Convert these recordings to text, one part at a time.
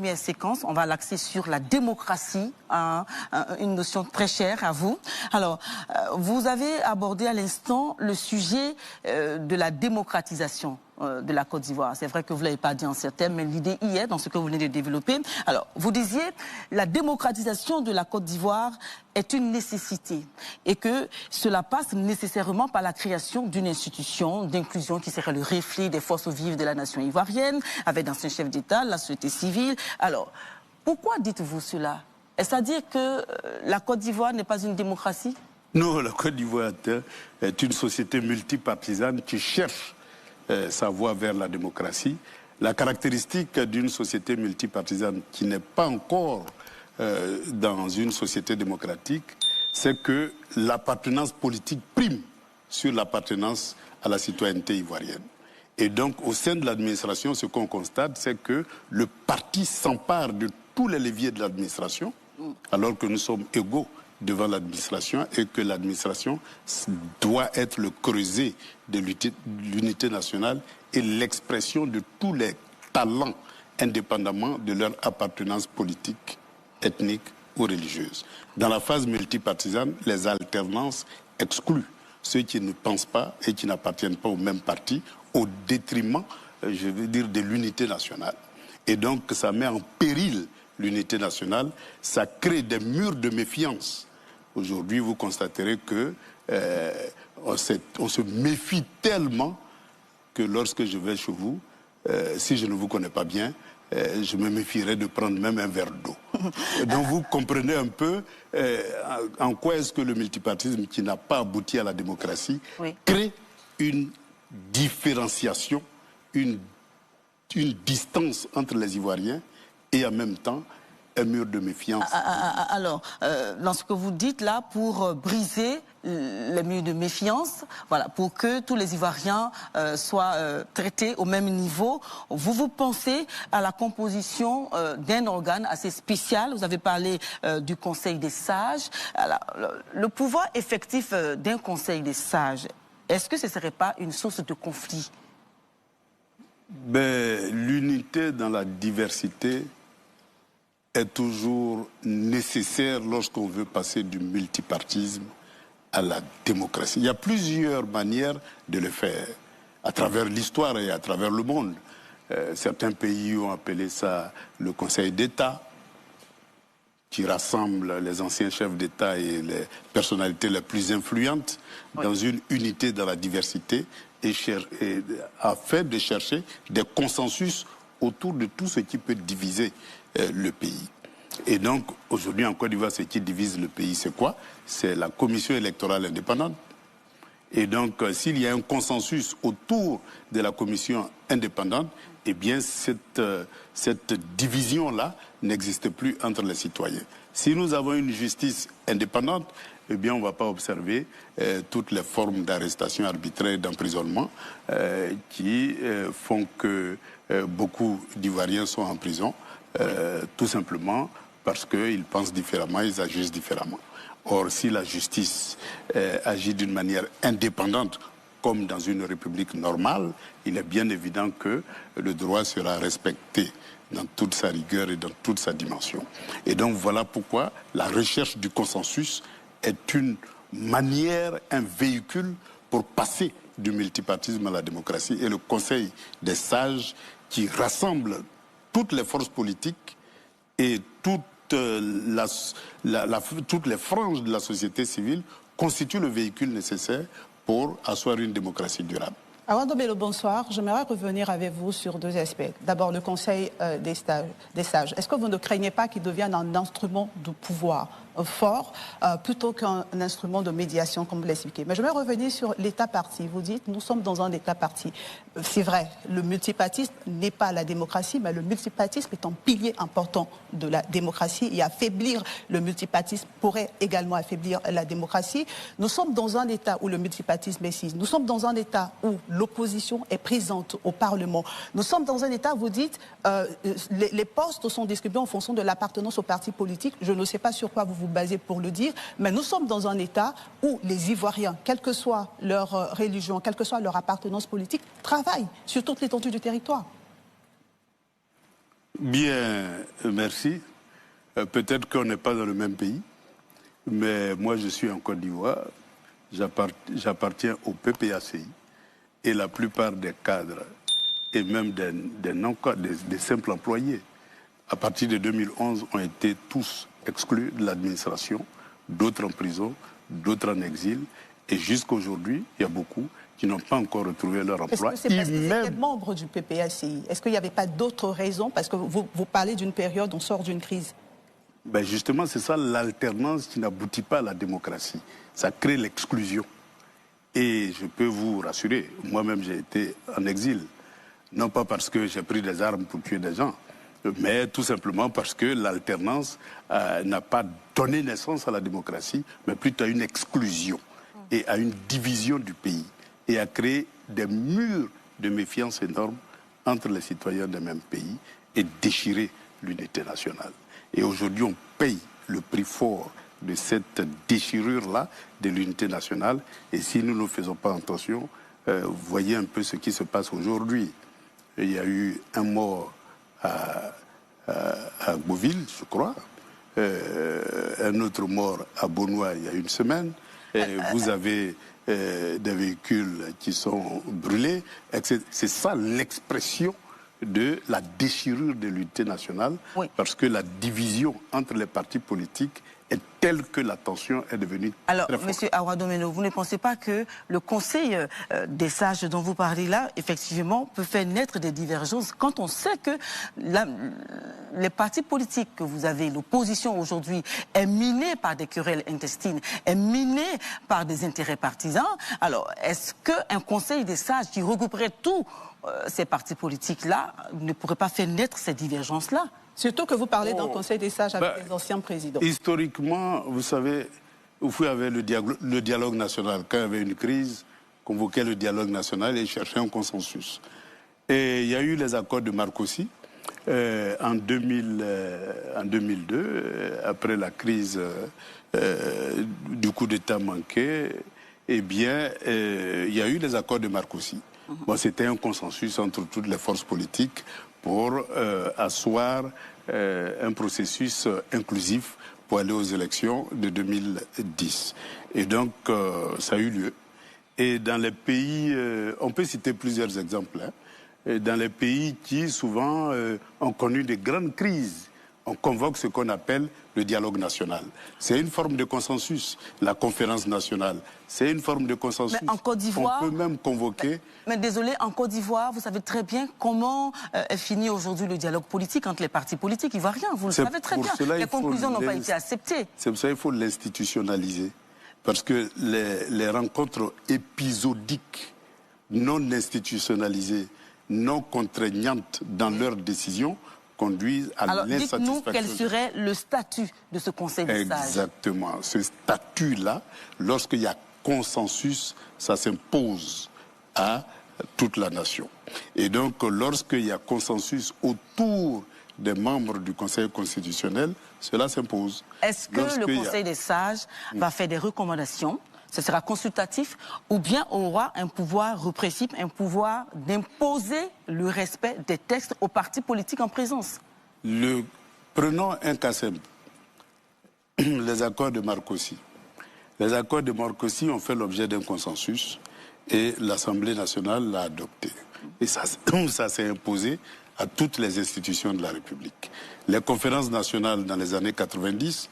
Première séquence, on va l'axer sur la démocratie, une notion très chère à vous. Alors, vous avez abordé à l'instant le sujet de la démocratisation de la Côte d'Ivoire. C'est vrai que vous ne l'avez pas dit en ces termes, mais l'idée y est dans ce que vous venez de développer. Alors, vous disiez, la démocratisation de la Côte d'Ivoire est une nécessité et que cela passe nécessairement par la création d'une institution d'inclusion qui serait le reflet des forces vives de la nation ivoirienne, avec d'anciens chefs d'État, la société civile. Alors, pourquoi dites-vous cela? Est-ce à dire que la Côte d'Ivoire n'est pas une démocratie? Non, la Côte d'Ivoire est une société multipartisane qui cherche sa voie vers la démocratie. La caractéristique d'une société multipartisane qui n'est pas encore dans une société démocratique, c'est que l'appartenance politique prime sur l'appartenance à la citoyenneté ivoirienne. Et donc, au sein de l'administration, ce qu'on constate, c'est que le parti s'empare de tous les leviers de l'administration, alors que nous sommes égaux devant l'administration et que l'administration doit être le creuset de l'unité nationale et l'expression de tous les talents indépendamment de leur appartenance politique, ethnique ou religieuse. Dans la phase multipartisane, les alternances excluent ceux qui ne pensent pas et qui n'appartiennent pas au même parti au détriment, je veux dire, de l'unité nationale. Et donc, ça met en péril l'unité nationale, ça crée des murs de méfiance. Aujourd'hui, vous constaterez que on se méfie tellement que lorsque je vais chez vous, si je ne vous connais pas bien, je me méfierais de prendre même un verre d'eau. Donc vous comprenez un peu en quoi est-ce que le multipartisme qui n'a pas abouti à la démocratie crée une différenciation, une distance entre les Ivoiriens et en même temps un mur de méfiance. Alors, dans ce que vous dites là, pour briser les murs de méfiance, voilà, pour que tous les Ivoiriens soient traités au même niveau, vous pensez à la composition d'un organe assez spécial. Vous avez parlé du Conseil des sages. Alors, le pouvoir effectif d'un Conseil des sages, est-ce que ce ne serait pas une source de conflit? L'unité dans la diversité est toujours nécessaire lorsqu'on veut passer du multipartisme à la démocratie. Il y a plusieurs manières de le faire, à travers l'histoire et à travers le monde. Certains pays ont appelé ça le Conseil d'État, qui rassemble les anciens chefs d'État et les personnalités les plus influentes dans une unité dans la diversité et afin de chercher des consensus autour de tout ce qui peut diviser le pays. Et donc, aujourd'hui, en Côte d'Ivoire, ce qui divise le pays, c'est quoi? C'est la commission électorale indépendante. Et donc, s'il y a un consensus autour de la commission indépendante, eh bien, cette division-là n'existe plus entre les citoyens. Si nous avons une justice indépendante, eh bien, on ne va pas observer toutes les formes d'arrestation arbitraire et d'emprisonnement qui font que beaucoup d'Ivoiriens sont en prison. Tout simplement parce qu'ils pensent différemment, ils agissent différemment. Or, si la justice agit d'une manière indépendante, comme dans une république normale, il est bien évident que le droit sera respecté dans toute sa rigueur et dans toute sa dimension. Et donc voilà pourquoi la recherche du consensus est une manière, un véhicule pour passer du multipartisme à la démocratie. Et le Conseil des sages qui rassemble toutes les forces politiques et toutes les franges de la société civile constituent le véhicule nécessaire pour asseoir une démocratie durable. Awando Bello, bonsoir. J'aimerais revenir avec vous sur deux aspects. D'abord, le Conseil des sages. Est-ce que vous ne craignez pas qu'il devienne un instrument de pouvoir fort plutôt qu'un instrument de médiation, comme vous l'expliquez? Mais je vais revenir sur l'État-parti. Vous dites, nous sommes dans un État-parti. C'est vrai, le multipartisme n'est pas la démocratie, mais le multipartisme est un pilier important de la démocratie. Et affaiblir le multipartisme pourrait également affaiblir la démocratie. Nous sommes dans un État où le multipartisme existe. Nous sommes dans un État où l'opposition est présente au Parlement. Nous sommes dans un État, vous dites, les postes sont distribués en fonction de l'appartenance au parti politique. Je ne sais pas sur quoi vous basez pour le dire, mais nous sommes dans un État où les Ivoiriens, quelle que soit leur religion, quelle que soit leur appartenance politique, travaillent sur toute l'étendue du territoire. Bien, merci. Peut-être qu'on n'est pas dans le même pays, mais moi je suis en Côte d'Ivoire, j'appartiens au PPACI et la plupart des cadres et même des non-cadres, des simples employés, à partir de 2011, ont été tous exclus de l'administration, d'autres en prison, d'autres en exil, et jusqu'à aujourd'hui, il y a beaucoup qui n'ont pas encore retrouvé leur emploi. Est-ce que c'est parce que c'était membre du PPACI? Est-ce qu'il n'y avait pas d'autres raisons? Parce que vous parlez d'une période, on sort d'une crise. Ben justement, c'est ça l'alternance qui n'aboutit pas à la démocratie. Ça crée l'exclusion. Et je peux vous rassurer, moi-même j'ai été en exil. Non pas parce que j'ai pris des armes pour tuer des gens, mais tout simplement parce que l'alternance n'a pas donné naissance à la démocratie, mais plutôt à une exclusion et à une division du pays, et à créer des murs de méfiance énormes entre les citoyens d'un même pays et déchirer l'unité nationale. Et aujourd'hui, on paye le prix fort de cette déchirure-là de l'unité nationale. Et si nous ne faisons pas attention, voyez un peu ce qui se passe aujourd'hui. Il y a eu un mort à Beauville, je crois, un autre mort à Beaunois il y a une semaine. Vous avez des véhicules qui sont brûlés. C'est ça l'expression de la déchirure de l'unité nationale, oui. Parce que la division entre les partis politiques est telle que la tension est devenue Alors, très forte. Monsieur Awa Domeno, vous ne pensez pas que le Conseil des sages dont vous parlez là, effectivement, peut faire naître des divergences quand on sait que les partis politiques que vous avez, l'opposition aujourd'hui, est minée par des querelles intestines, est minée par des intérêts partisans. Alors, est-ce qu'un Conseil des sages qui regrouperait tous ces partis politiques-là ne pourrait pas faire naître ces divergences-là? Surtout que vous parlez d'un Conseil des sages avec les anciens présidents. Historiquement, vous savez, vous avez le dialogue national. Quand il y avait une crise, convoquait le dialogue national et cherchait un consensus. Et il y a eu les accords de Marcoussis en 2002, après la crise du coup d'État manqué. Eh bien, il y a eu les accords de Marcoussis. Bon, c'était un consensus entre toutes les forces politiques pour asseoir un processus inclusif pour aller aux élections de 2010. Et donc, ça a eu lieu. Et dans les pays, on peut citer plusieurs exemples, hein, dans les pays qui souvent ont connu de grandes crises, on convoque ce qu'on appelle le dialogue national. C'est une forme de consensus. La conférence nationale, c'est une forme de consensus. Mais en Côte d'Ivoire, on peut même convoquer... Mais désolé, en Côte d'Ivoire, vous savez très bien comment est fini aujourd'hui le dialogue politique entre les partis politiques ivoiriens. Vous le savez très bien. Les conclusions n'ont pas été acceptées. C'est pour ça qu'il faut l'institutionnaliser. Parce que les rencontres épisodiques, non institutionnalisées, non contraignantes dans leurs décisions, conduisent à l'insatisfaction. Alors, dites-nous quel serait le statut de ce Conseil des sages. Exactement. Ce statut-là, lorsqu'il y a consensus, ça s'impose à toute la nation. Et donc, lorsqu'il y a consensus autour des membres du Conseil constitutionnel, cela s'impose. Est-ce que le Conseil des sages va faire des recommandations? Ce sera consultatif ou bien aura un pouvoir répressif, un pouvoir d'imposer le respect des textes aux partis politiques en présence? Prenons un cas simple. Les accords de Marcoussis. Les accords de Marcoussis ont fait l'objet d'un consensus et l'Assemblée nationale l'a adopté. Et ça s'est imposé à toutes les institutions de la République. Les conférences nationales dans les années 90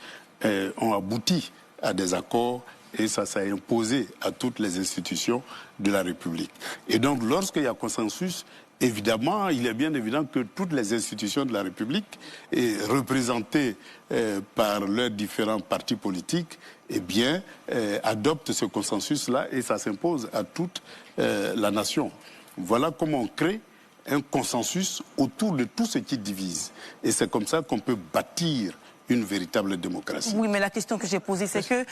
ont abouti à des accords et ça s'est imposé à toutes les institutions de la République. Et donc, lorsqu'il y a consensus, évidemment, il est bien évident que toutes les institutions de la République, représentées par leurs différents partis politiques, eh bien, adoptent ce consensus-là et ça s'impose à toute la nation. Voilà comment on crée un consensus autour de tout ce qui divise. Et c'est comme ça qu'on peut bâtir une véritable démocratie. Oui, mais la question que j'ai posée, c'est que...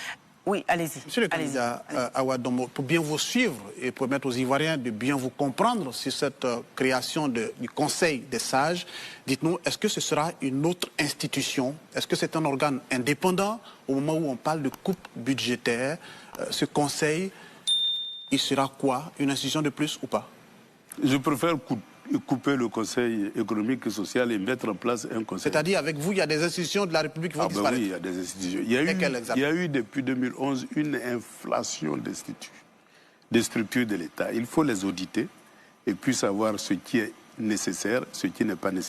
Oui, allez-y. Monsieur le candidat Awa Domeno, pour bien vous suivre et permettre aux Ivoiriens de bien vous comprendre sur cette création du Conseil des sages, dites-nous, est-ce que ce sera une autre institution? Est-ce que c'est un organe indépendant au moment où on parle de coupe budgétaire? Ce Conseil, il sera quoi? Une institution de plus ou pas? Je préfère couper le Conseil économique et social et mettre en place un conseil. C'est-à-dire, avec vous, il y a des institutions de la République qui vont disparaître. Oui, il y a des institutions. Il y a eu depuis 2011 une inflation d'instituts, des structures de l'État. Il faut les auditer et puis savoir ce qui est nécessaire, ce qui n'est pas nécessaire.